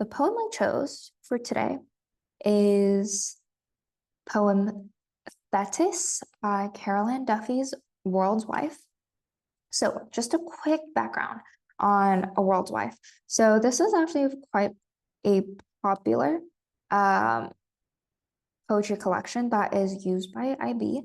the poem I chose for today is poem Thetis by Carol Ann Duffy's World's Wife. So just a quick background on A World's Wife. So this is actually quite a popular poetry collection that is used by IB.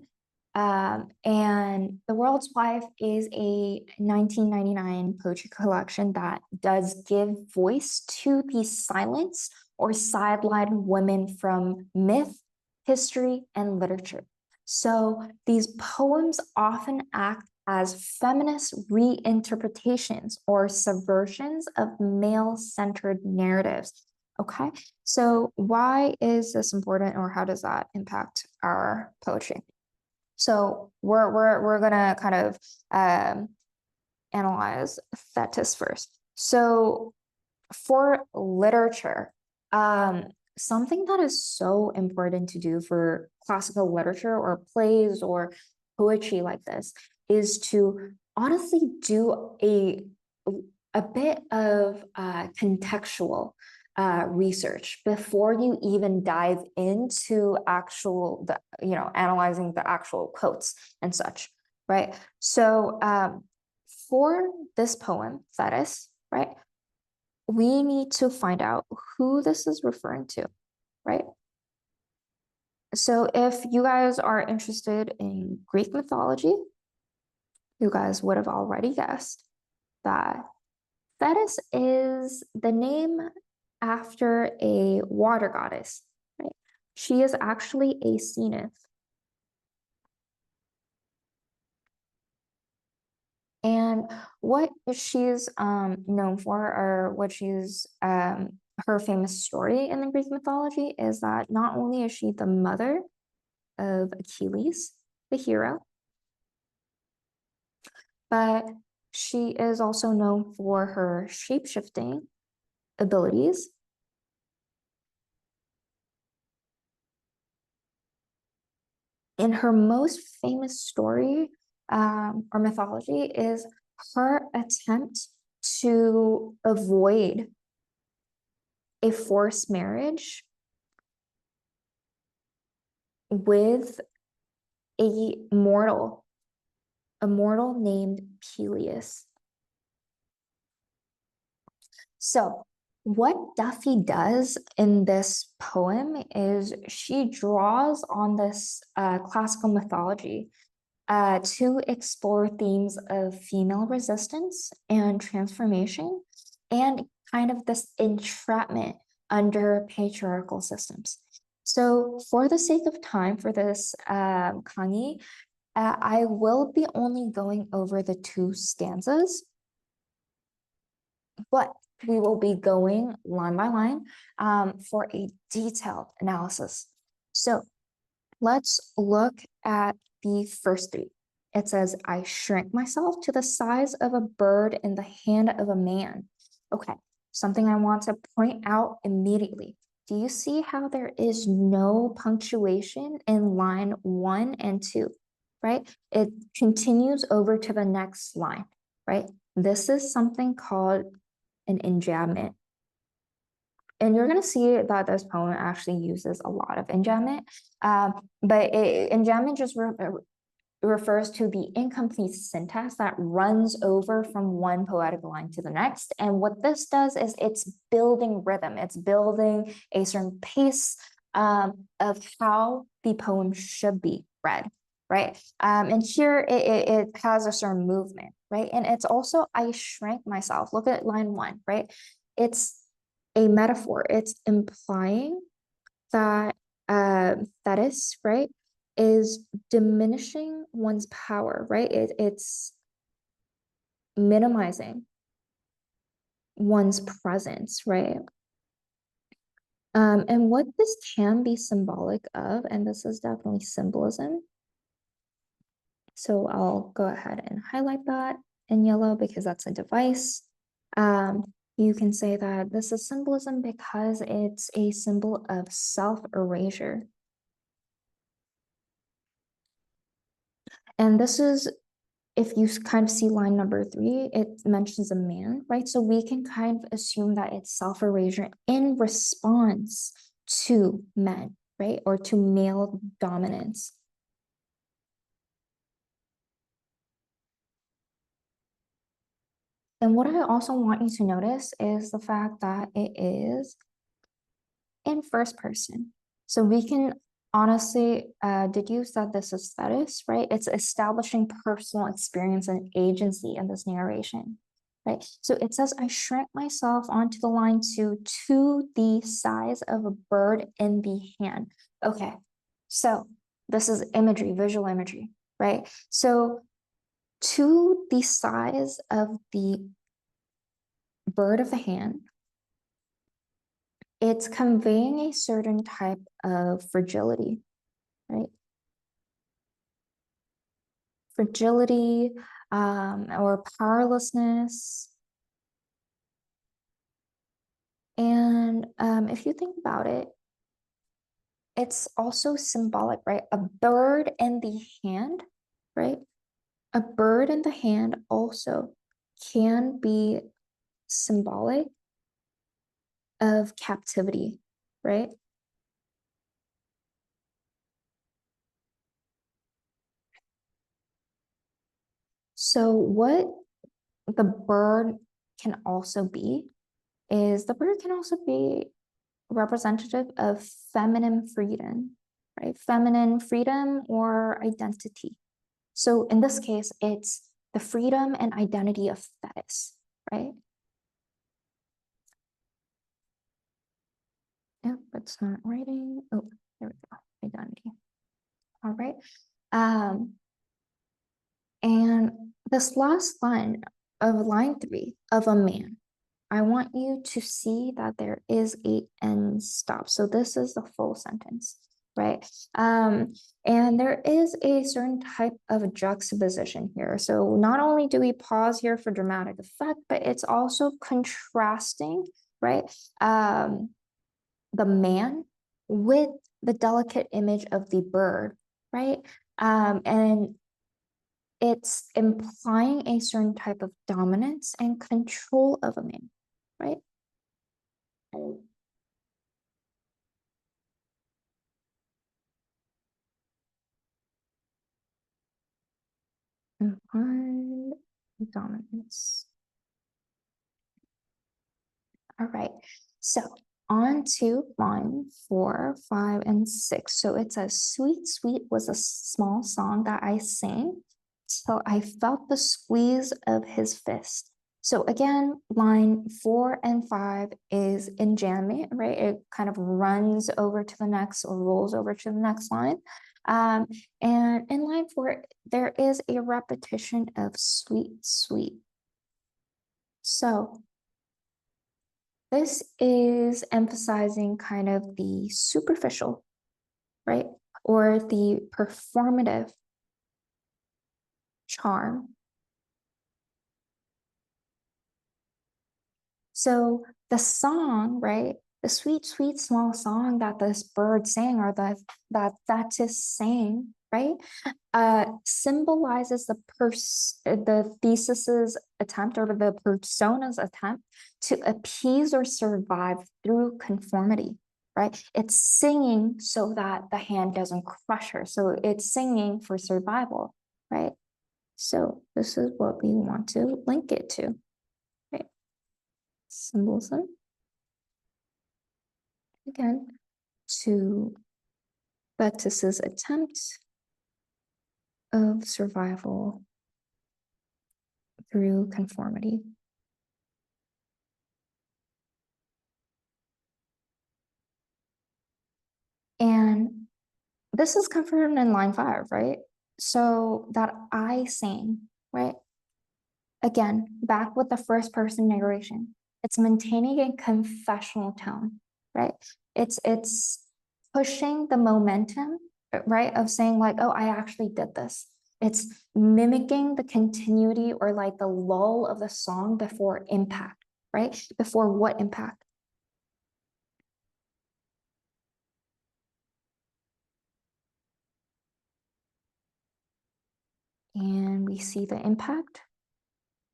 And The World's Wife is a 1999 poetry collection that does give voice to the silenced or sidelined women from myth, history, and literature. So these poems often act as feminist reinterpretations or subversions of male-centered narratives. Okay, so why is this important, or how does that impact our poetry? So we're gonna kind of analyze Thetis first. So for literature, something that is so important to do for classical literature or plays or poetry like this is to honestly do a bit of contextual research before you even dive into analyzing the actual quotes and such, right? So for this poem, Thetis, right, we need to find out who this is referring to, right? So if you guys are interested in Greek mythology, you guys would have already guessed that Thetis is the name after a water goddess, right? She is actually a sea nymph. And what she's known for, or what she's her famous story in the Greek mythology, is that not only is she the mother of Achilles, the hero, but she is also known for her shape-shifting abilities. And her most famous story or mythology is her attempt to avoid a forced marriage with a mortal named Peleus. So what Duffy does in this poem is she draws on this classical mythology to explore themes of female resistance and transformation, and kind of this entrapment under patriarchal systems. So for the sake of time for this 강의, I will be only going over the 2 stanzas, but we will be going line by line for a detailed analysis. So let's look at the first 3. It says, I shrink myself to the size of a bird in the hand of a man. Okay, something I want to point out immediately. Do you see how there is no punctuation in line 1 and 2, right? It continues over to the next line, right? This is something called an enjambment. And you're going to see that this poem actually uses a lot of enjambment, but enjambment just refers to the incomplete syntax that runs over from one poetic line to the next. And what this does is it's building rhythm. It's building a certain pace of how the poem should be read, right? And here it has a certain movement, right? And it's also, I shrank myself. Look at line 1, right? It's a metaphor. It's implying that Thetis, right, is diminishing one's power, right? It's minimizing one's presence, right? And what this can be symbolic of, and this is definitely symbolism. So I'll go ahead and highlight that in yellow because that's a device. You can say that this is symbolism because it's a symbol of self-erasure. And this is if you kind of see line number 3, it mentions a man, right? So we can kind of assume that it's self-erasure in response to men, right? Or to male dominance. And what I also want you to notice is the fact that it is in first person. So we can honestly deduce that this is Thetis, right? It's establishing personal experience and agency in this narration, right? So it says, I shrank myself onto the line to the size of a bird in the hand. Okay, so this is imagery, visual imagery, right? So to the size of the bird of the hand, it's conveying a certain type of fragility, right? Fragility or powerlessness. And if you think about it, it's also symbolic, right? A bird in the hand, right? A bird in the hand also can be symbolic of captivity, right? So what the bird can also be is the bird can also be representative of feminine freedom, right? Feminine freedom or identity. So in this case, it's the freedom and identity of Thetis, right? Yep, it's not writing. Oh, there we go, identity. All right. And this last line of line 3 of a man, I want you to see that there is a end stop. So this is the full sentence, right? And there is a certain type of juxtaposition here. So not only do we pause here for dramatic effect, but it's also contrasting, right? The man with the delicate image of the bird, right? And it's implying a certain type of dominance and control of a man, right? Implied dominance. All right, so on to line 4, 5, and 6. So it says, sweet, sweet was a small song that I sang till I felt the squeeze of his fist. So again, line 4 and 5 is enjambment, right? It kind of runs over to the next or rolls over to the next line. And in line 4, there is a repetition of sweet, sweet. So this is emphasizing kind of the superficial, right? Or the performative charm. So the song, right? The sweet, sweet small song that this bird sang or that Thetis sang, right? Symbolizes the thesis's attempt or the persona's attempt to appease or survive through conformity, right? It's singing so that the hand doesn't crush her. So it's singing for survival, right? So this is what we want to link it to, right? Symbolism. Again, to Thetis's attempt of survival through conformity. And this is confirmed in line 5, right? So that I sang, right? Again, back with the first person narration. It's maintaining a confessional tone, right? It's pushing the momentum, right? Of saying like, oh, I actually did this. It's mimicking the continuity or like the lull of the song before impact, right? Before what impact? And we see the impact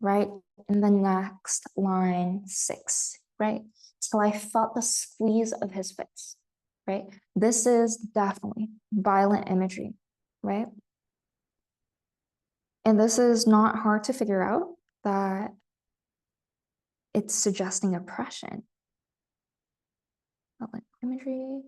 right in the next line 6, right? Till I felt the squeeze of his face, right? This is definitely violent imagery, right? And this is not hard to figure out that it's suggesting oppression. Violent imagery.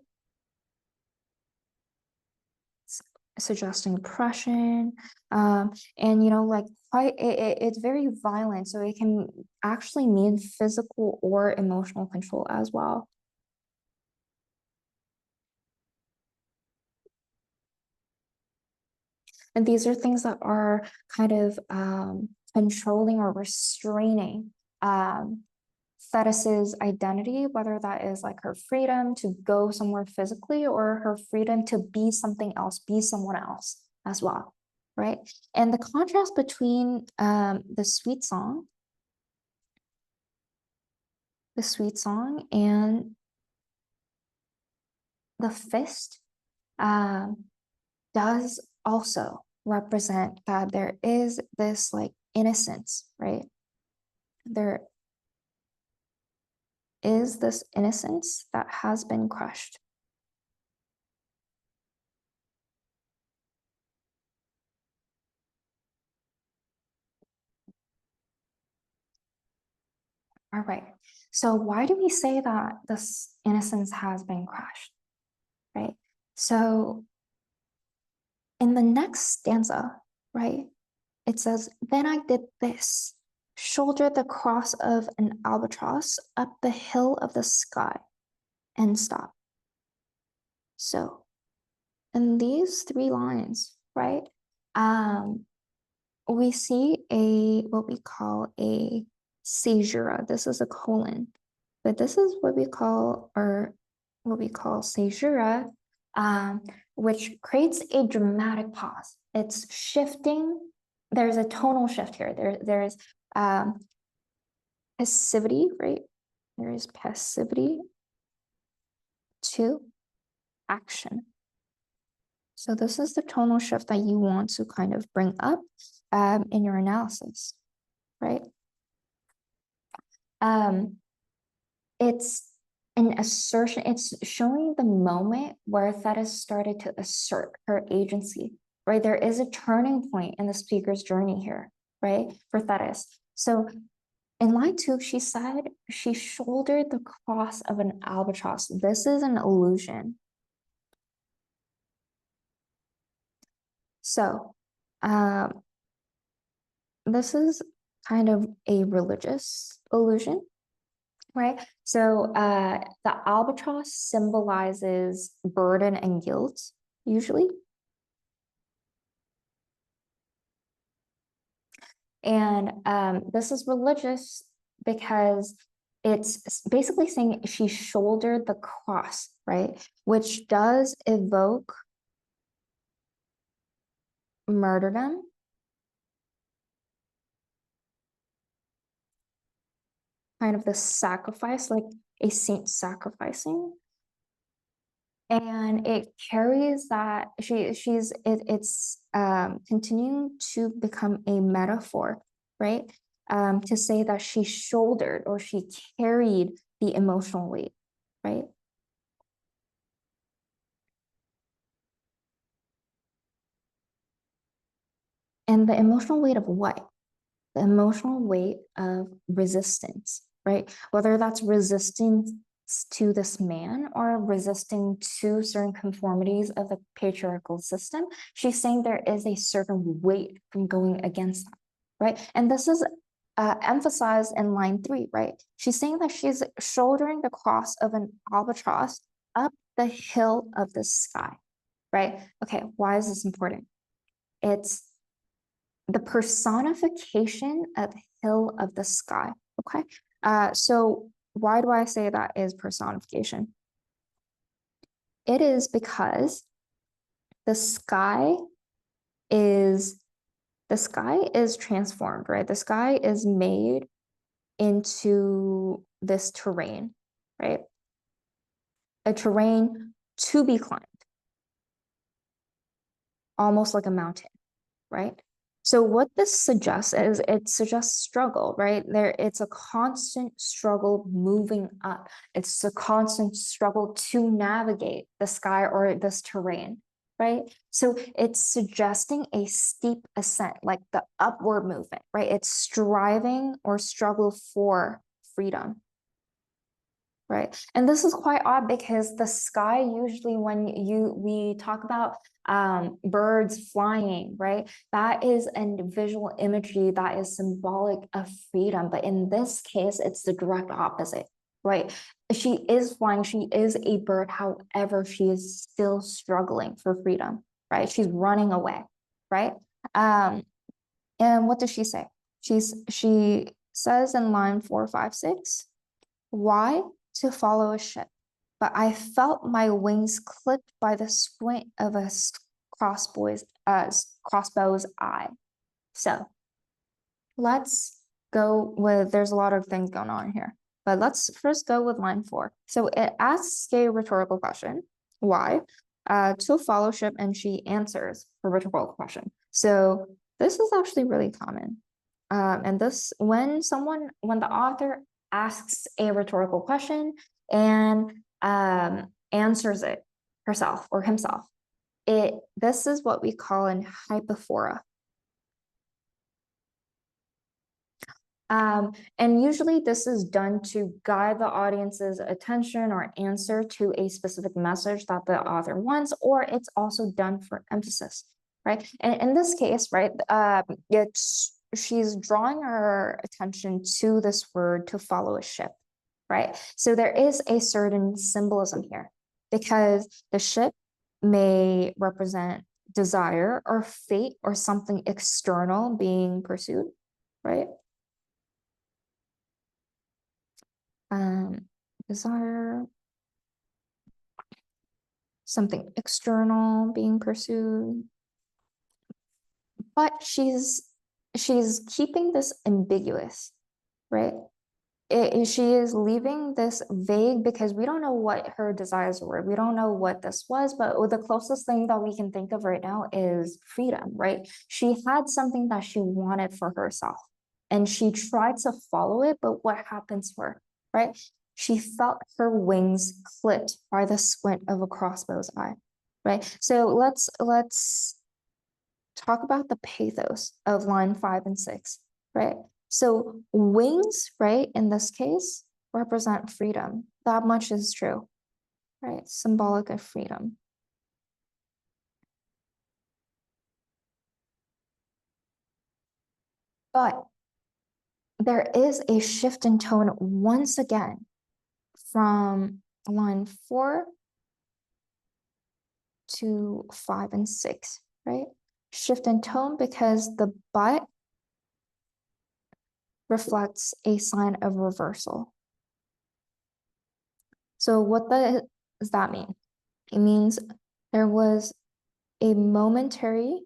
Suggesting oppression, and like it's very violent, so it can actually mean physical or emotional control as well. And these are things that are kind of controlling or restraining Thetis's identity, whether that is like her freedom to go somewhere physically or her freedom to be something else, be someone else as well, right? And the contrast between the sweet song and the fist does also represent that there is this like innocence, right? There is this innocence that has been crushed. All right, so why do we say that this innocence has been crushed, right? So in the next stanza, right, it says, then I did this, shouldered the cross of an albatross up the hill of the sky and stopped. So in these 3 lines, right, we see what we call a caesura. This is a colon, but this is what we call caesura, which creates a dramatic pause. It's shifting. There's a tonal shift here. There's passivity, right? There is passivity to action. So this is the tonal shift that you want to kind of bring up in your analysis, right? It's an assertion. It's showing the moment where Thetis started to assert her agency, right? There is a turning point in the speaker's journey here, right? For Thetis. So in line 2, she said she shouldered the cross of an albatross. This is an illusion. So this is kind of a religious illusion, right? So the albatross symbolizes burden and guilt, usually. And this is religious because it's basically saying she shouldered the cross, right? Which does evoke martyrdom. Kind of the sacrifice, like a saint sacrificing. And it carries that it's continuing to become a metaphor, right? To say that she shouldered or she carried the emotional weight, right? And the emotional weight of what? The emotional weight of resistance, right? Whether that's resistance to this man or resisting to certain conformities of the patriarchal system, she's saying there is a certain weight from going against that, right? And this is emphasized in line 3, right? She's saying that she's shouldering the cross of an albatross up the hill of the sky, right? Okay, why is this important? It's the personification of hill of the sky, okay? So why do I say that is personification? It is because the sky is transformed, right? The sky is made into this terrain, right? A terrain to be climbed, almost like a mountain, right? So what this suggests is it suggests struggle, right? It's a constant struggle moving up. It's a constant struggle to navigate the sky or this terrain, right? So it's suggesting a steep ascent, like the upward movement, right? It's striving or struggle for freedom. Right. And this is quite odd because the sky usually when we talk about birds flying, right? That is a visual imagery that is symbolic of freedom. But in this case, it's the direct opposite, right? She is flying, she is a bird. However, she is still struggling for freedom, right? She's running away, right? And what does she say? She says in line 4, 5, 6, why? To follow a ship, but I felt my wings clipped by the squint of a crossbow's eye. So let's go with, there's a lot of things going on here, but let's first go with line 4. So it asks a rhetorical question, why? To follow ship, and she answers a rhetorical question. So this is actually really common. And this, when the author asks a rhetorical question and answers it herself or himself, this is what we call an hypophora. And usually this is done to guide the audience's attention or answer to a specific message that the author wants, or it's also done for emphasis, right? And in this case, right, she's drawing our attention to this word to follow a ship, right? So there is a certain symbolism here because the ship may represent desire or fate or something external being pursued, right? Desire, something external being pursued, but she's keeping this ambiguous, right? She is leaving this vague because we don't know what her desires were. We don't know what this was, but the closest thing that we can think of right now is freedom, right? She had something that she wanted for herself and she tried to follow it, but what happens to her, right? She felt her wings clipped by the squint of a crossbow's eye, right? So let's talk about the pathos of line 5 and 6, right? So wings, right, in this case, represent freedom. That much is true, right? Symbolic of freedom. But there is a shift in tone once again from line 4 to 5 and 6, right? Shift in tone because the but reflects a sign of reversal. So what does that mean? It means there was a momentary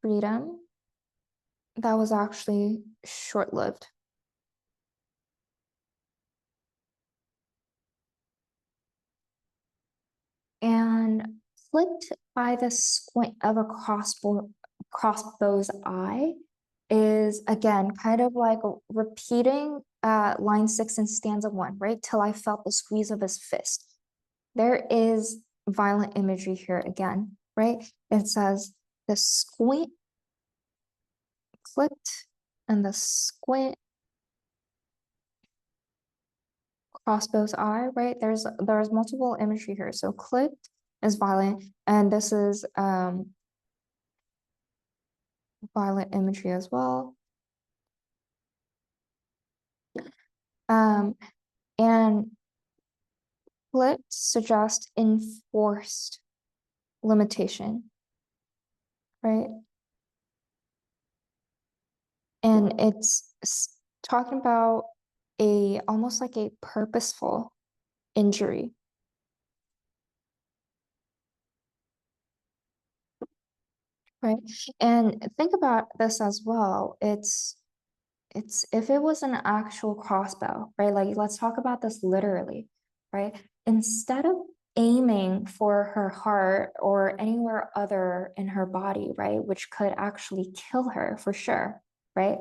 freedom that was actually short-lived. And flicked by the squint of a crossbow's eye is, again, kind of like repeating line 6 in stanza 1, right? Till I felt the squeeze of his fist. There is violent imagery here again, right? It says the squint clicked and the squint crossbow's eye, right? There's multiple imagery here. So clicked is violent, and this is violent imagery as well. And clicked suggests enforced limitation, right? And it's talking about almost like a purposeful injury. Right. And think about this as well. It's if it was an actual crossbow, right? Like let's talk about this literally, right? Instead of aiming for her heart or anywhere other in her body, right? Which could actually kill her for sure, right?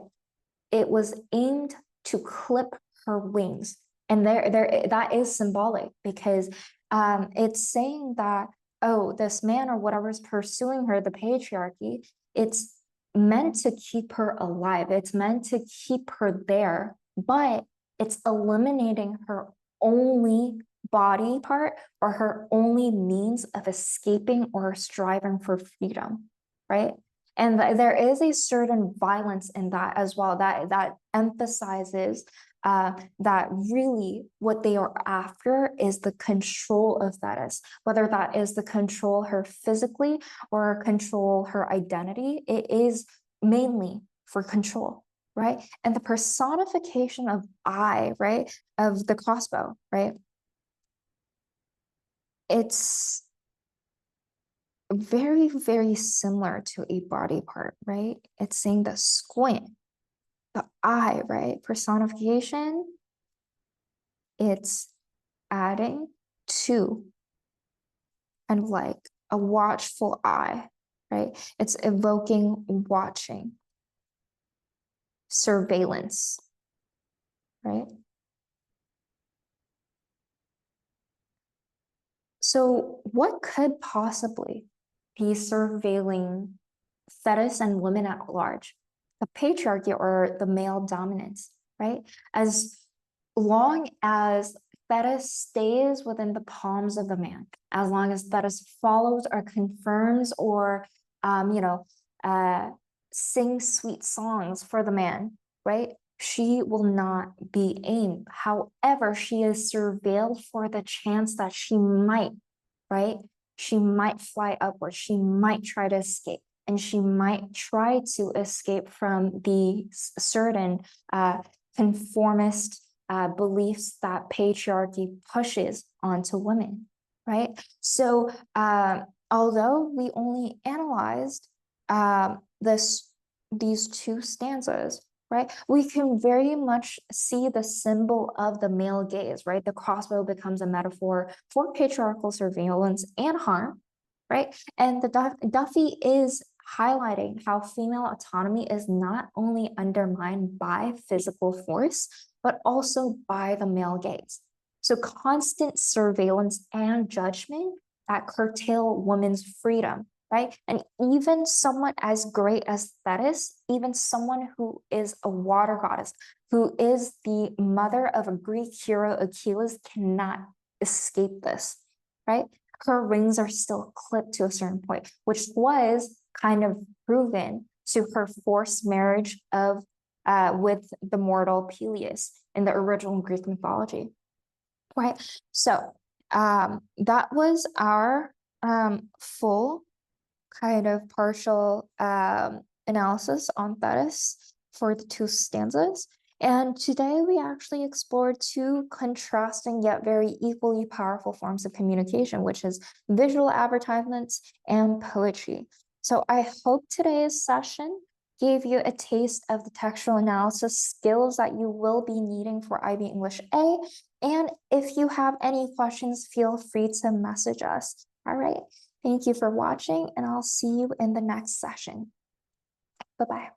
It was aimed to clip her wings. And that is symbolic because it's saying that, oh, this man or whatever's pursuing her, the patriarchy, it's meant to keep her alive. It's meant to keep her there, but it's eliminating her only body part or her only means of escaping or striving for freedom, right? And there is a certain violence in that as well, that emphasizes that really what they are after is the control of Thetis, whether that is the control her physically or control her identity. It is mainly for control, right? And the personification of I, right, of the crossbow, right? It's very, very similar to a body part, right? It's saying the squint, the eye, right? Personification, it's adding to and like a watchful eye, right? It's evoking watching, surveillance, right? So what could possibly be surveilling Thetis and women at large? The patriarchy or the male dominance, right? As long as Thetis stays within the palms of the man, as long as Thetis follows or confirms or, sings sweet songs for the man, right? She will not be aimed. However, she is surveilled for the chance that she might, right? She might fly upwards. She might try to escape. And she might try to escape from the certain conformist beliefs that patriarchy pushes onto women, right? So although we only analyzed these two stanzas, right, we can very much see the symbol of the male gaze, right? The crossbow becomes a metaphor for patriarchal surveillance and harm, right? And the Duffy is highlighting how female autonomy is not only undermined by physical force, but also by the male gaze. So constant surveillance and judgment that curtail women's freedom, right? And even someone as great as Thetis, even someone who is a water goddess, who is the mother of a Greek hero Achilles, cannot escape this, right? Her rings are still clipped to a certain point, which was kind of proven to her forced marriage of with the mortal Peleus in the original Greek mythology, right? So that was our full kind of partial analysis on Thetis for the two stanzas. And today we actually explored two contrasting yet very equally powerful forms of communication, which is visual advertisements and poetry. So I hope today's session gave you a taste of the textual analysis skills that you will be needing for IB English A. And if you have any questions, feel free to message us. All right. Thank you for watching, and I'll see you in the next session. Bye-bye.